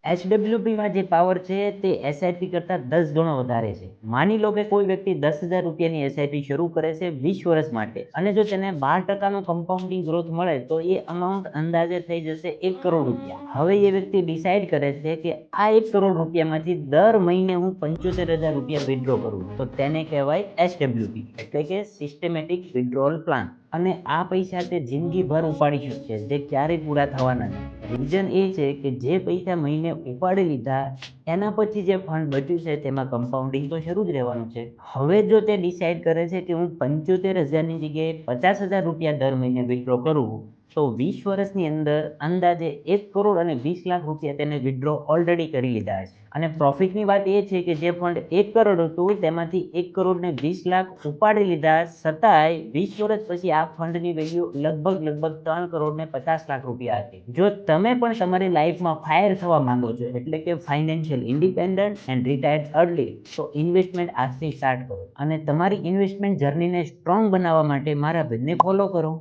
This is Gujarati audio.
HWPમાં જે પાવર છે તે એસઆઈપી કરતાં 10 ગણો વધારે છે. માની લો કે કોઈ વ્યક્તિ 10,000 રૂપિયાની એસઆઈપી શરૂ કરે છે 20 વર્ષ માટે અને જો તેને 12% કમ્પાઉન્ડિંગ ગ્રોથ મળે તો એ અમાઉન્ટ અંદાજે થઈ જશે 1 કરોડ રૂપિયા. હવે એ વ્યક્તિ ડિસાઇડ કરે છે કે આ 1 કરોડ રૂપિયામાંથી દર મહિને હું 75,000 રૂપિયા વિથડ્રો કરું તો તેને કહેવાય એસડબ્લ્યુપી એટલે કે સિસ્ટમેટિક વિથડ્રોઅલ પ્લાન. અને આ પૈસા તે જિંદગીભર ઉપાડી શકશે જે ક્યારેય પૂરા થવાના નથી. રીઝન એ છે કે જે પૈસા મહિને ઉપાડી લીધા એના પછી જે ફંડ બચ્યું છે તેમાં કમ્પાઉન્ડિંગ તો શરૂ જ રહેવાનું છે. હવે જો તે ડિસાઇડ કરે છે કે હું 75,000ની જગ્યાએ 50,000 રૂપિયા દર મહિને વિથડ્રો કરું તો 20 વર્ષની અંદર અંદાજે 1 કરોડ અને 20 લાખ રૂપિયા તેને વિથડ્રો ઓલરેડી કરી લીધા છે. અને પ્રોફિટની વાત એ છે કે જે ફંડ 1 કરોડ હતું તેમાંથી 1 કરોડ ને 20 લાખ ઉપાડી લીધા છતાંય 20 વર્ષ પછી આ ફંડની વેલ્યુ લગભગ 3 કરોડ ને 50 લાખ રૂપિયા હતી. જો તમે પણ તમારી લાઈફમાં ફાયર થવા માંગો છો એટલે કે financial independent and retired early તો ઇન્વેસ્ટમેન્ટ આજથી સ્ટાર્ટ કરો અને તમારી ઇન્વેસ્ટમેન્ટ જર્નીને સ્ટ્રોંગ બનાવવા માટે મારા પેજને ફોલો કરો.